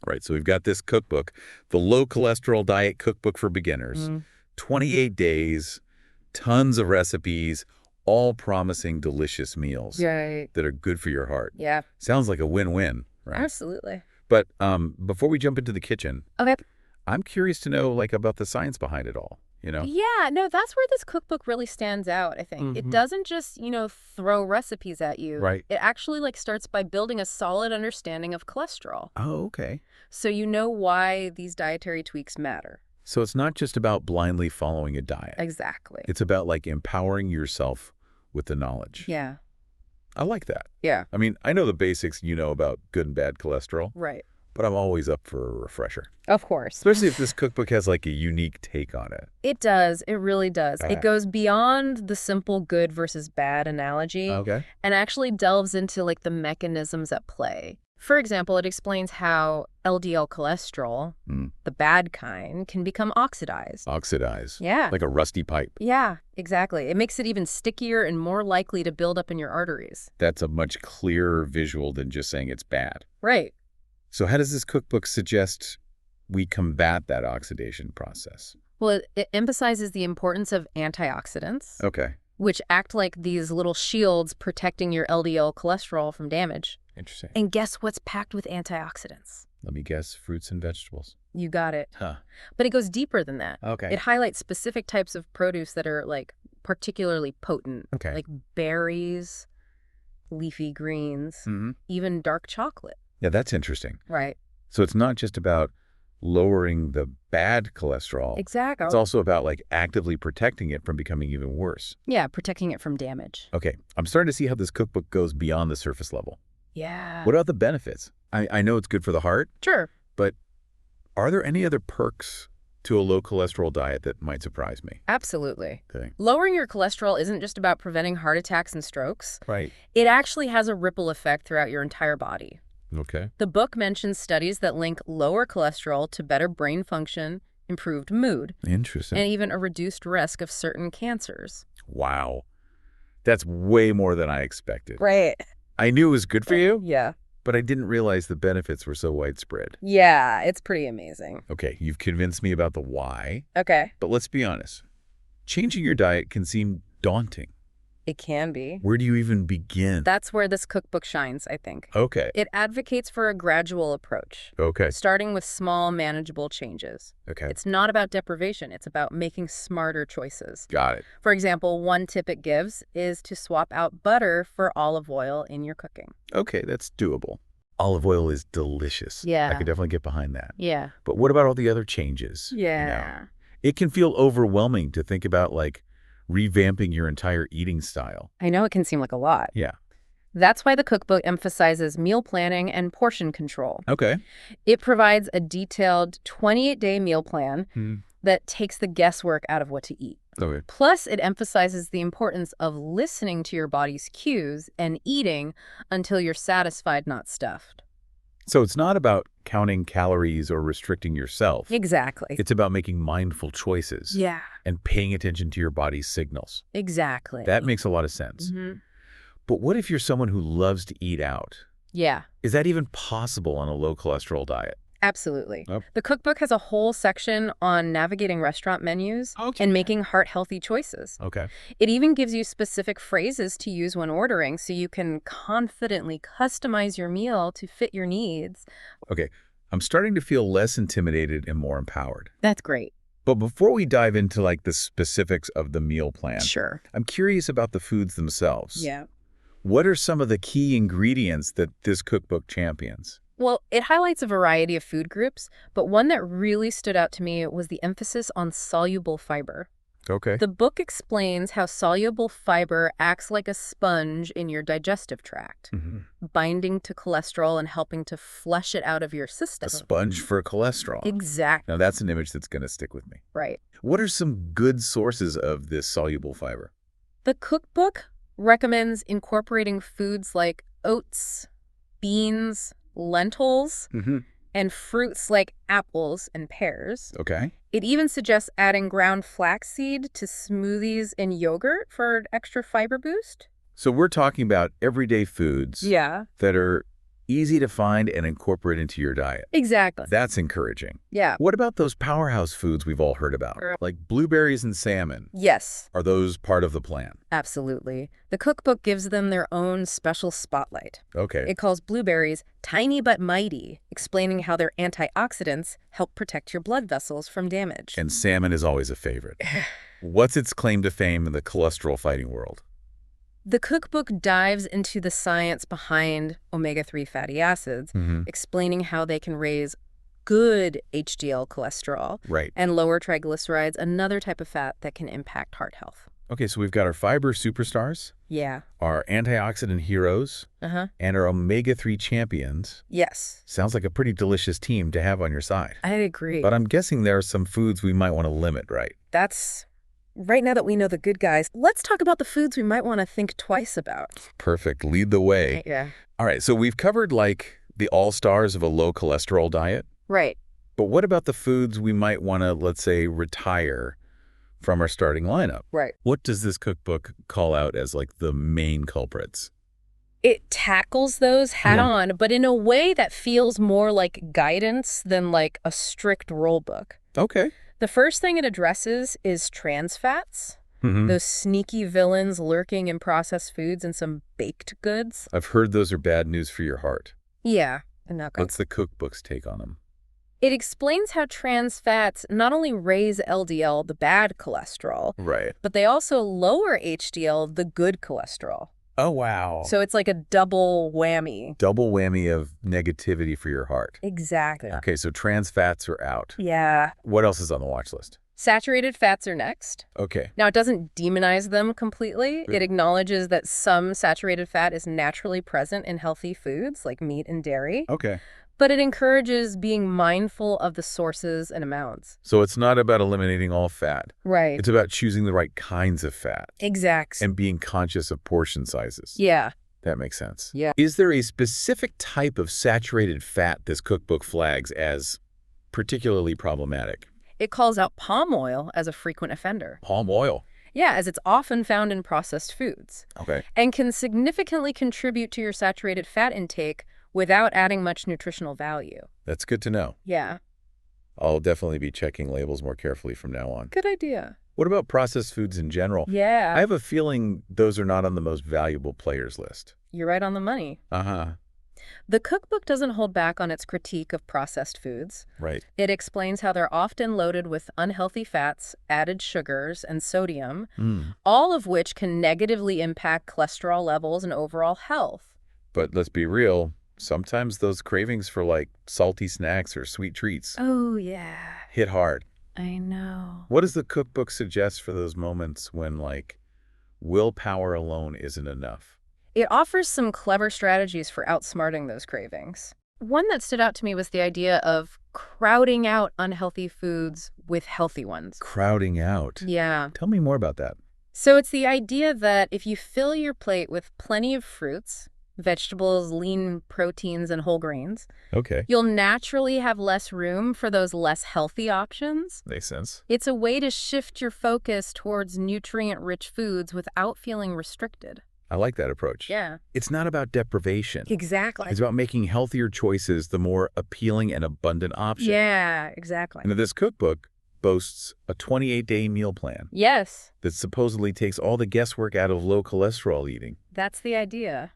Right, so we've got this cookbook, the Low Cholesterol Diet Cookbook for Beginners. 28 days, tons of recipes, all promising delicious meals Right. that are good for your heart. Yeah. Sounds like a win-win, right? Absolutely. But before we jump into the kitchen, Okay. I'm curious to know about the science behind it all, Yeah, no, that's where this cookbook really stands out, I think. It doesn't just, throw recipes at you. Right. It actually starts by building a solid understanding of cholesterol. Oh, okay. So you know why these dietary tweaks matter. So it's not just about blindly following a diet. Exactly. It's about empowering yourself with the knowledge. Yeah. I like that. Yeah. I mean, I know the basics about good and bad cholesterol. Right. But I'm always up for a refresher. Of course. Especially if this cookbook has a unique take on it. It does. It really does. It goes beyond the simple good versus bad analogy. Okay. And actually delves into the mechanisms at play. For example, it explains how LDL cholesterol, the bad kind, can become oxidized. Oxidize. Yeah. Like a rusty pipe. Yeah, exactly. It makes it even stickier and more likely to build up in your arteries. That's a much clearer visual than just saying it's bad. Right. So how does this cookbook suggest we combat that oxidation process? Well, it emphasizes the importance of antioxidants, Okay. which act like these little shields protecting your LDL cholesterol from damage. Interesting. And guess what's packed with antioxidants? Let me guess, fruits and vegetables. You got it. Huh. But it goes deeper than that. Okay. It highlights specific types of produce that are particularly potent. Okay. Like berries, leafy greens, even dark chocolate. Yeah, that's interesting. Right. So it's not just about lowering the bad cholesterol. Exactly. It's also about actively protecting it from becoming even worse. Yeah, protecting it from damage. Okay, I'm starting to see how this cookbook goes beyond the surface level. Yeah. What about the benefits? I know it's good for the heart, Sure. but are there any other perks to a low cholesterol diet that might surprise me? Absolutely. Okay. Lowering your cholesterol isn't just about preventing heart attacks and strokes. Right. It actually has a ripple effect throughout your entire body. Okay. The book mentions studies that link lower cholesterol to better brain function, improved mood, Interesting. and even a reduced risk of certain cancers. Wow. That's way more than I expected. Right. I knew it was good for you, Yeah. but I didn't realize the benefits were so widespread. Yeah, it's pretty amazing. Okay, you've convinced me about the why, Okay. but let's be honest. Changing your diet can seem daunting. It can be. Where do you even begin? That's where this cookbook shines, I think. Okay. It advocates for a gradual approach, Okay. starting with small, manageable changes. Okay. It's not about deprivation. It's about making smarter choices. Got it. For example, one tip it gives is to swap out butter for olive oil in your cooking. Okay, that's doable. Olive oil is delicious. Yeah. I can definitely get behind that. Yeah. But what about all the other changes? Yeah. It can feel overwhelming to think about revamping your entire eating style. I know it can seem like a lot. Yeah. That's why the cookbook emphasizes meal planning and portion control. Okay. It provides a detailed 28-day meal plan that takes the guesswork out of what to eat. Okay. Plus, it emphasizes the importance of listening to your body's cues and eating until you're satisfied, not stuffed. So it's not about counting calories or restricting yourself. Exactly. It's about making mindful choices. Yeah. And paying attention to your body's signals. Exactly. That makes a lot of sense. But what if you're someone who loves to eat out? Yeah. Is that even possible on a low cholesterol diet? Absolutely. Oh. The cookbook has a whole section on navigating restaurant menus and making heart-healthy choices. Okay. It even gives you specific phrases to use when ordering so you can confidently customize your meal to fit your needs. Okay. I'm starting to feel less intimidated and more empowered. That's great. But before we dive into the specifics of the meal plan, Sure. I'm curious about the foods themselves. Yeah. What are some of the key ingredients that this cookbook champions? Well, it highlights a variety of food groups, but one that really stood out to me was the emphasis on soluble fiber. Okay. The book explains how soluble fiber acts like a sponge in your digestive tract, binding to cholesterol and helping to flush it out of your system. A sponge for cholesterol. Exactly. Now, that's an image that's going to stick with me. Right. What are some good sources of this soluble fiber? The cookbook recommends incorporating foods like oats, beans, lentils, and fruits like apples and pears. Okay. It even suggests adding ground flaxseed to smoothies and yogurt for an extra fiber boost. So we're talking about everyday foods Yeah. that are Easy to find and incorporate into your diet. Exactly. That's encouraging. Yeah. What about those powerhouse foods we've all heard about, like blueberries and salmon? Yes. Are those part of the plan? Absolutely. The cookbook gives them their own special spotlight. Okay. It calls blueberries tiny but mighty, explaining how their antioxidants help protect your blood vessels from damage. And salmon is always a favorite. What's its claim to fame in the cholesterol-fighting world? The cookbook dives into the science behind omega-3 fatty acids, explaining how they can raise good HDL cholesterol and lower triglycerides, another type of fat that can impact heart health. Okay, so we've got our fiber superstars, Yeah. our antioxidant heroes, and our omega-3 champions. Yes. Sounds like a pretty delicious team to have on your side. I agree. But I'm guessing there are some foods we might want to limit, right? That's... Right now that we know the good guys, let's talk about the foods we might want to think twice about. Perfect. Lead the way. Yeah. All right, so we've covered, like, the all-stars of a low-cholesterol diet. Right. But what about the foods we might want to, let's say, retire from our starting lineup? Right. What does this cookbook call out as, like, the main culprits? It tackles those head-on, but in a way that feels more like guidance than like a strict rule book. Okay. The first thing it addresses is trans fats, those sneaky villains lurking in processed foods and some baked goods. I've heard those are bad news for your heart. Yeah, and not good. What's the cookbook's take on them? It explains how trans fats not only raise LDL, the bad cholesterol, but they also lower HDL, the good cholesterol. Oh, wow. So it's like a double whammy. Double whammy of negativity for your heart. Exactly. Okay, so trans fats are out. Yeah. What else is on the watch list? Saturated fats are next. Okay. Now, it doesn't demonize them completely. It acknowledges that some saturated fat is naturally present in healthy foods like meat and dairy. Okay. But it encourages being mindful of the sources and amounts. So it's not about eliminating all fat. Right. It's about choosing the right kinds of fat. Exact. And being conscious of portion sizes. Yeah. That makes sense. Yeah. Is there a specific type of saturated fat this cookbook flags as particularly problematic? It calls out palm oil as a frequent offender. Palm oil? Yeah, as it's often found in processed foods. Okay. And can significantly contribute to your saturated fat intake without adding much nutritional value. That's good to know. Yeah. I'll definitely be checking labels more carefully from now on. Good idea. What about processed foods in general? Yeah. I have a feeling those are not on the most valuable players list. You're right on the money. Uh-huh. The cookbook doesn't hold back on its critique of processed foods. Right. It explains how they're often loaded with unhealthy fats, added sugars, and sodium, all of which can negatively impact cholesterol levels and overall health. But let's be real. Sometimes those cravings for, like, salty snacks or sweet treats Oh, yeah. hit hard. I know. What does the cookbook suggest for those moments when, like, willpower alone isn't enough? It offers some clever strategies for outsmarting those cravings. One that stood out to me was the idea of crowding out unhealthy foods with healthy ones. Crowding out. Yeah. Tell me more about that. So it's the idea that if you fill your plate with plenty of fruits, vegetables, lean proteins, and whole grains, Okay. you'll naturally have less room for those less healthy options. Makes sense. It's a way to shift your focus towards nutrient-rich foods without feeling restricted. I like that approach. Yeah. It's not about deprivation. Exactly. It's about making healthier choices the more appealing and abundant option. Yeah, exactly. And this cookbook boasts a 28-day meal plan Yes, that supposedly takes all the guesswork out of low cholesterol eating. that's the idea.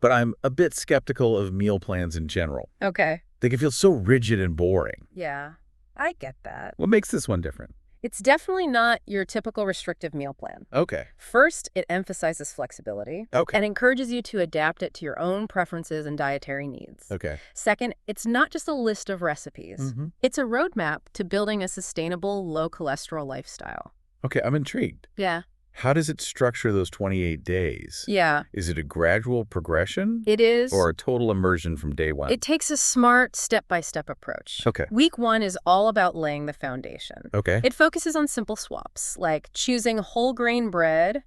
But I'm a bit skeptical of meal plans in general. Okay. They can feel so rigid and boring. Yeah, I get that. What makes this one different? It's definitely not your typical restrictive meal plan. Okay. First, it emphasizes flexibility and encourages you to adapt it to your own preferences and dietary needs. Okay. Second, it's not just a list of recipes. It's a roadmap to building a sustainable, low-cholesterol lifestyle. Okay, I'm intrigued. Yeah. How does it structure those 28 days? Yeah. Is it a gradual progression? It is. Or a total immersion from day one? It takes a smart, step-by-step approach. Okay. Week 1 is all about laying the foundation. Okay. It focuses on simple swaps, like choosing whole grain bread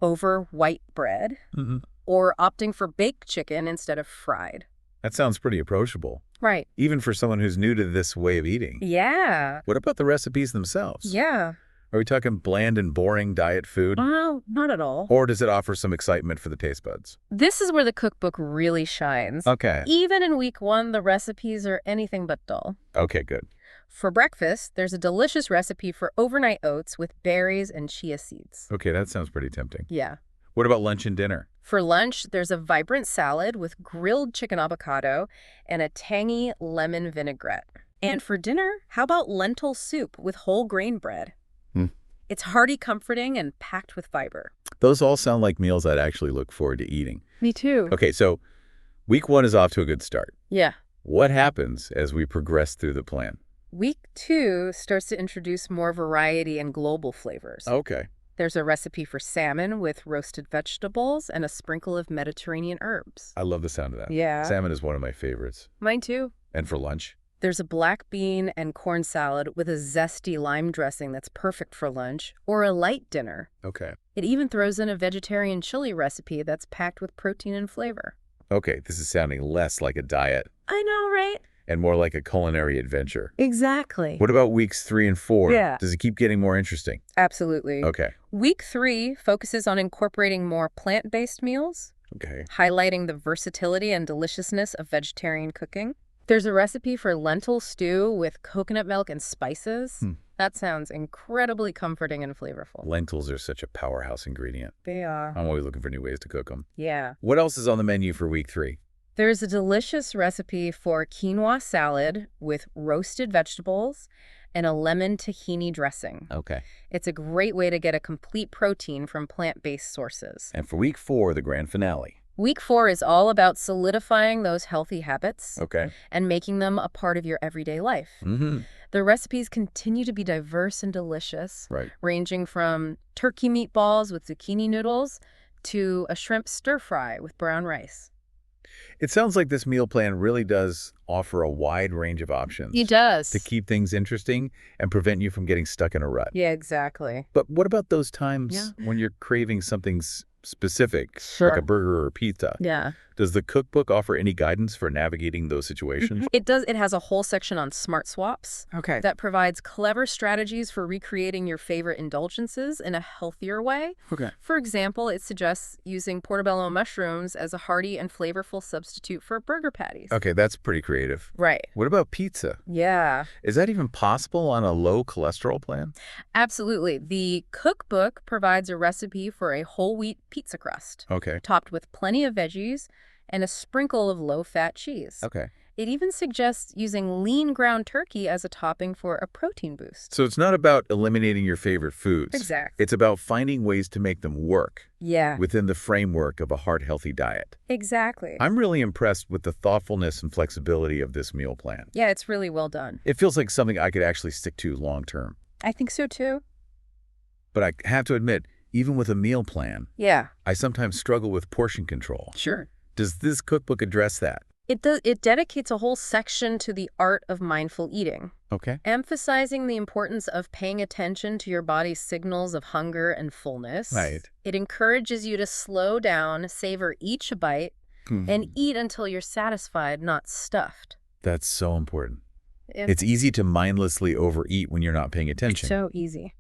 over white bread, or opting for baked chicken instead of fried. That sounds pretty approachable. Right. Even for someone who's new to this way of eating. Yeah. What about the recipes themselves? Yeah. Are we talking bland and boring diet food? Oh, not at all. Or does it offer some excitement for the taste buds? This is where the cookbook really shines. Okay. Even in week 1, the recipes are anything but dull. Okay, good. For breakfast, there's a delicious recipe for overnight oats with berries and chia seeds. Okay, that sounds pretty tempting. Yeah. What about lunch and dinner? For lunch, there's a vibrant salad with grilled chicken avocado and a tangy lemon vinaigrette. And for dinner, how about lentil soup with whole grain bread? It's hearty, comforting, and packed with fiber. Those all sound like meals I'd actually look forward to eating. Me too. Okay, so week 1 is off to a good start. Yeah. What happens as we progress through the plan? Week 2 starts to introduce more variety and global flavors. Okay. There's a recipe for salmon with roasted vegetables and a sprinkle of Mediterranean herbs. I love the sound of that. Yeah. Salmon is one of my favorites. Mine too. And for lunch? There's a black bean and corn salad with a zesty lime dressing that's perfect for lunch, or a light dinner. Okay. It even throws in a vegetarian chili recipe that's packed with protein and flavor. Okay, this is sounding less like a diet I know, right? and more like a culinary adventure. Exactly. What about weeks 3 and 4? Yeah. Does it keep getting more interesting? Absolutely. Okay. Week 3 focuses on incorporating more plant-based meals, Okay. highlighting the versatility and deliciousness of vegetarian cooking. There's a recipe for lentil stew with coconut milk and spices. That sounds incredibly comforting and flavorful. Lentils are such a powerhouse ingredient. They are. I'm always looking for new ways to cook them. Yeah. What else is on the menu for week 3? There's a delicious recipe for quinoa salad with roasted vegetables and a lemon tahini dressing. Okay. It's a great way to get a complete protein from plant-based sources. And for week 4, the grand finale. Week 4 is all about solidifying those healthy habits Okay. and making them a part of your everyday life. The recipes continue to be diverse and delicious, Right. ranging from turkey meatballs with zucchini noodles to a shrimp stir-fry with brown rice. It sounds like this meal plan really does offer a wide range of options. It does. To keep things interesting and prevent you from getting stuck in a rut. Yeah, exactly. But what about those times when you're craving something specific, like a burger or pizza? Yeah. Does the cookbook offer any guidance for navigating those situations? It does. It has a whole section on smart swaps. Okay. That provides clever strategies for recreating your favorite indulgences in a healthier way. Okay. For example, it suggests using portobello mushrooms as a hearty and flavorful substitute for burger patties. Okay, that's pretty creative. Right. What about pizza? Yeah. Is that even possible on a low cholesterol plan? Absolutely. The cookbook provides a recipe for a whole wheat pizza crust, Okay. topped with plenty of veggies and a sprinkle of low-fat cheese. Okay. It even suggests using lean ground turkey as a topping for a protein boost. So it's not about eliminating your favorite foods. Exactly. It's about finding ways to make them work Yeah. within the framework of a heart-healthy diet. Exactly. I'm really impressed with the thoughtfulness and flexibility of this meal plan. Yeah, it's really well done. It feels like something I could actually stick to long term. I think so too. But I have to admit, even with a meal plan, Yeah. I sometimes struggle with portion control. Sure. Does this cookbook address that? It dedicates a whole section to the art of mindful eating, Okay. emphasizing the importance of paying attention to your body's signals of hunger and fullness. Right. It encourages you to slow down, savor each bite, and eat until you're satisfied, not stuffed. That's so important. It's easy to mindlessly overeat when you're not paying attention. So easy.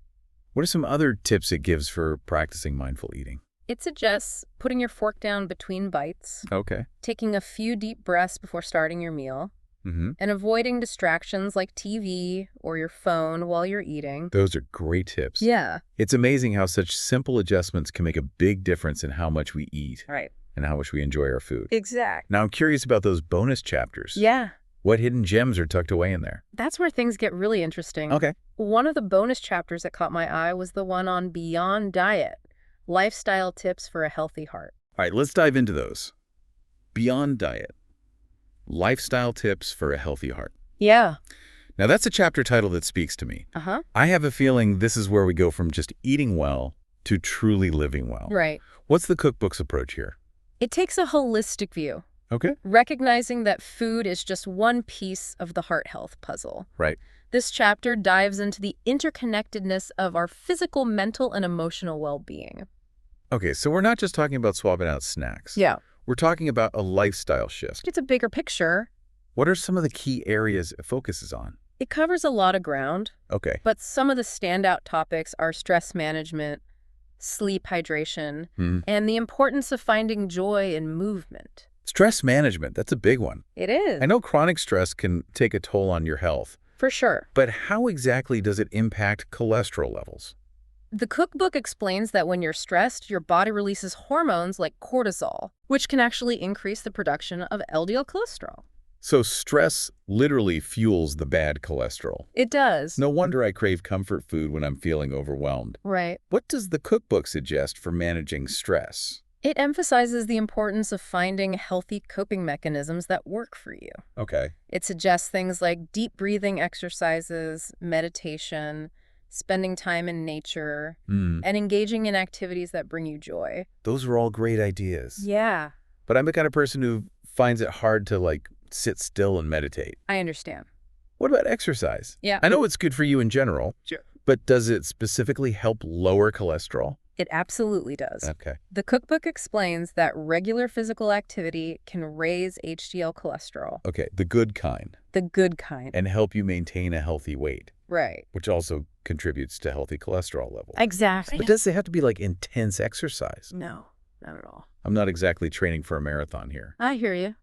What are some other tips it gives for practicing mindful eating? It suggests putting your fork down between bites, Okay. taking a few deep breaths before starting your meal, and avoiding distractions like TV or your phone while you're eating. Those are great tips. Yeah. It's amazing how such simple adjustments can make a big difference in how much we eat Right. and how much we enjoy our food. Exact. Now, I'm curious about those bonus chapters. Yeah. What hidden gems are tucked away in there? That's where things get really interesting. Okay. One of the bonus chapters that caught my eye was the one on Beyond Diet, lifestyle tips for a healthy heart. All right, let's dive into those. Beyond Diet, lifestyle tips for a healthy heart. Yeah. Now, that's a chapter title that speaks to me. Uh-huh. I have a feeling this is where we go from just eating well to truly living well. Right. What's the cookbook's approach here? It takes a holistic view, Okay. recognizing that food is just one piece of the heart health puzzle. Right. This chapter dives into the interconnectedness of our physical, mental, and emotional well-being. Okay, so we're not just talking about swapping out snacks. Yeah. We're talking about a lifestyle shift. It's a bigger picture. What are some of the key areas it focuses on? It covers a lot of ground. Okay. But some of the standout topics are stress management, sleep hydration, and the importance of finding joy in movement. Stress management, that's a big one. It is. I know chronic stress can take a toll on your health. For sure. But how exactly does it impact cholesterol levels? The cookbook explains that when you're stressed, your body releases hormones like cortisol, which can actually increase the production of LDL cholesterol. So stress literally fuels the bad cholesterol. It does. No wonder I crave comfort food when I'm feeling overwhelmed. Right. What does the cookbook suggest for managing stress? It emphasizes the importance of finding healthy coping mechanisms that work for you. Okay. It suggests things like deep breathing exercises, meditation, spending time in nature, and engaging in activities that bring you joy. Those are all great ideas. Yeah. But I'm the kind of person who finds it hard to, sit still and meditate. I understand. What about exercise? Yeah. I know it's good for you in general. Sure. But does it specifically help lower cholesterol? It absolutely does. Okay. The cookbook explains that regular physical activity can raise HDL cholesterol. Okay, the good kind. The good kind. And help you maintain a healthy weight. Right. Which also contributes to healthy cholesterol levels. Exactly. But does it have to be intense exercise? No, not at all. I'm not exactly training for a marathon here. I hear you.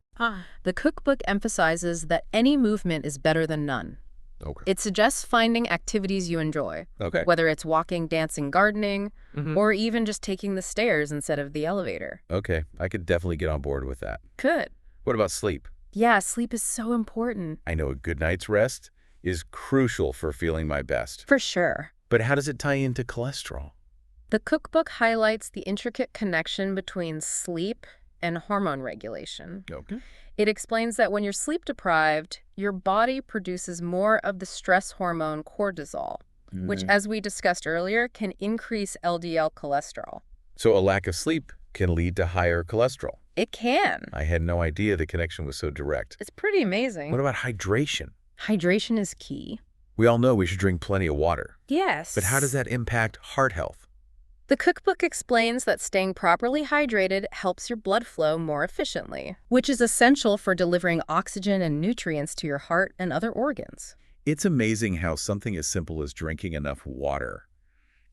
The cookbook emphasizes that any movement is better than none. Okay. It suggests finding activities you enjoy. Okay. Whether it's walking, dancing, gardening, or even just taking the stairs instead of the elevator. Okay, I could definitely get on board with that. Good. What about sleep? Yeah, sleep is so important. I know a good night's rest is crucial for feeling my best. For sure. But how does it tie into cholesterol? The cookbook highlights the intricate connection between sleep and hormone regulation. Okay. It explains that when you're sleep deprived, your body produces more of the stress hormone cortisol, which, as we discussed earlier, can increase LDL cholesterol. So a lack of sleep can lead to higher cholesterol. It can. I had no idea the connection was so direct. It's pretty amazing. What about hydration? Hydration is key. We all know we should drink plenty of water. Yes. But how does that impact heart health? The cookbook explains that staying properly hydrated helps your blood flow more efficiently, which is essential for delivering oxygen and nutrients to your heart and other organs. It's amazing how something as simple as drinking enough water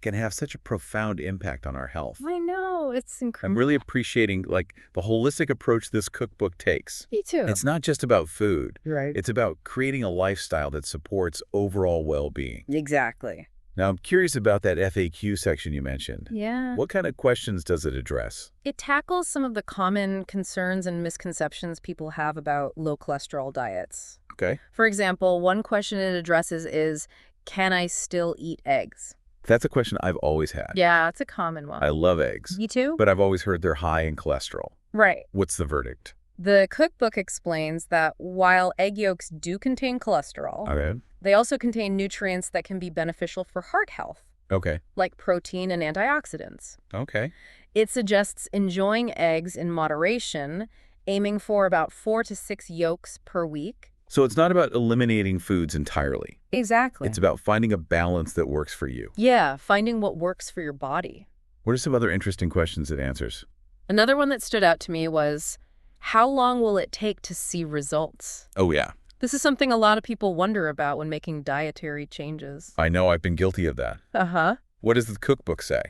can have such a profound impact on our health. I know, it's incredible. I'm really appreciating the holistic approach this cookbook takes. Me too. It's not just about food. Right. It's about creating a lifestyle that supports overall well-being. Exactly. Now, I'm curious about that FAQ section you mentioned. Yeah. What kind of questions does it address? It tackles some of the common concerns and misconceptions people have about low cholesterol diets. Okay. For example, one question it addresses is, can I still eat eggs? That's a question I've always had. Yeah, it's a common one. I love eggs. Me too? But I've always heard they're high in cholesterol. Right. What's the verdict? The cookbook explains that while egg yolks do contain cholesterol, Okay. they also contain nutrients that can be beneficial for heart health, Okay. like protein and antioxidants. Okay. It suggests enjoying eggs in moderation, aiming for about 4 to 6 yolks per week. So it's not about eliminating foods entirely. Exactly. It's about finding a balance that works for you. Yeah, finding what works for your body. What are some other interesting questions it answers? Another one that stood out to me was, how long will it take to see results? Oh, yeah. This is something a lot of people wonder about when making dietary changes. I know I've been guilty of that. Uh-huh. What does the cookbook say?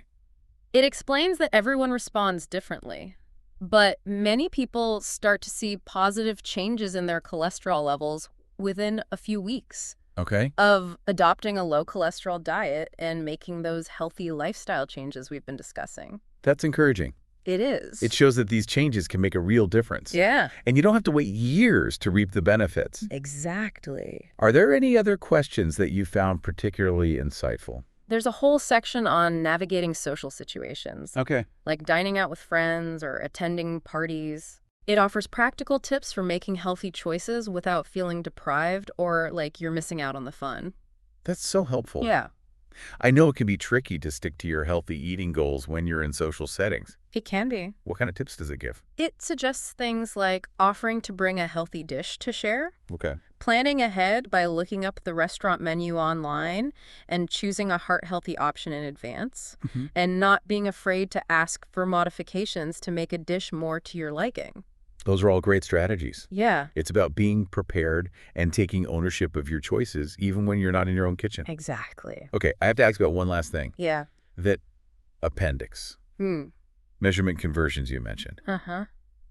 It explains that everyone responds differently, but many people start to see positive changes in their cholesterol levels within a few weeks Okay. of adopting a low cholesterol diet and making those healthy lifestyle changes we've been discussing. That's encouraging. It is. It shows that these changes can make a real difference. Yeah. And you don't have to wait years to reap the benefits. Exactly. Are there any other questions that you found particularly insightful? There's a whole section on navigating social situations, Okay. like dining out with friends or attending parties. It offers practical tips for making healthy choices without feeling deprived or like you're missing out on the fun. That's so helpful. Yeah, I know it can be tricky to stick to your healthy eating goals when you're in social settings. it can be. What kind of tips does it give? It suggests things like offering to bring a healthy dish to share, Okay. planning ahead by looking up the restaurant menu online and choosing a heart-healthy option in advance, and not being afraid to ask for modifications to make a dish more to your liking. Those are all great strategies. Yeah. It's about being prepared and taking ownership of your choices, even when you're not in your own kitchen. Exactly. Okay, I have to ask about one last thing. Yeah. That appendix. Measurement conversions you mentioned.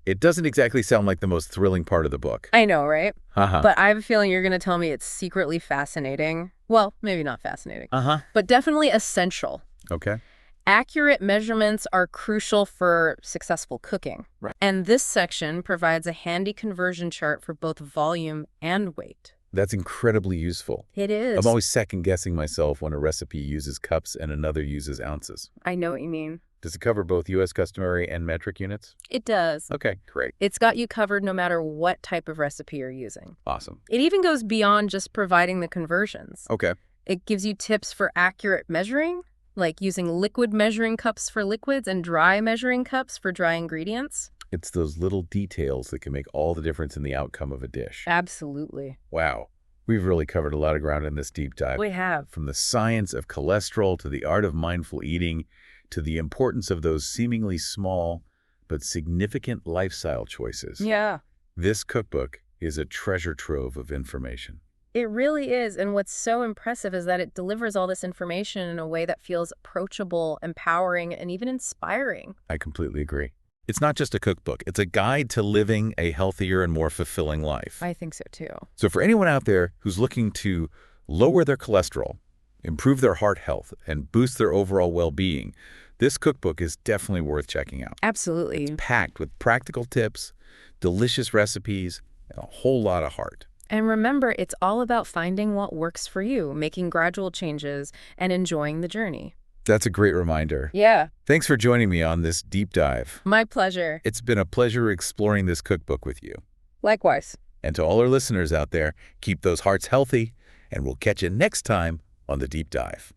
It doesn't exactly sound like the most thrilling part of the book. I know, right? Uh-huh. But I have a feeling you're going to tell me it's secretly fascinating. Well, maybe not fascinating. But definitely essential. Okay. Accurate measurements are crucial for successful cooking. Right. And this section provides a handy conversion chart for both volume and weight. That's incredibly useful. It is. I'm always second-guessing myself when a recipe uses cups and another uses ounces. I know what you mean. Does it cover both U.S. customary and metric units? It does. Okay, great. It's got you covered no matter what type of recipe you're using. Awesome. It even goes beyond just providing the conversions. Okay. It gives you tips for accurate measuring, like using liquid measuring cups for liquids and dry measuring cups for dry ingredients. It's those little details that can make all the difference in the outcome of a dish. Absolutely. Wow. We've really covered a lot of ground in this deep dive. We have. From the science of cholesterol to the art of mindful eating to the importance of those seemingly small but significant lifestyle choices. Yeah. This cookbook is a treasure trove of information. It really is. And what's so impressive is that it delivers all this information in a way that feels approachable, empowering, and even inspiring. I completely agree. It's not just a cookbook. It's a guide to living a healthier and more fulfilling life. I think so, too. So for anyone out there who's looking to lower their cholesterol, improve their heart health, and boost their overall well-being, this cookbook is definitely worth checking out. Absolutely. It's packed with practical tips, delicious recipes, and a whole lot of heart. And remember, it's all about finding what works for you, making gradual changes, and enjoying the journey. That's a great reminder. Yeah. Thanks for joining me on this deep dive. My pleasure. It's been a pleasure exploring this cookbook with you. Likewise. And to all our listeners out there, keep those hearts healthy, and we'll catch you next time on The Deep Dive.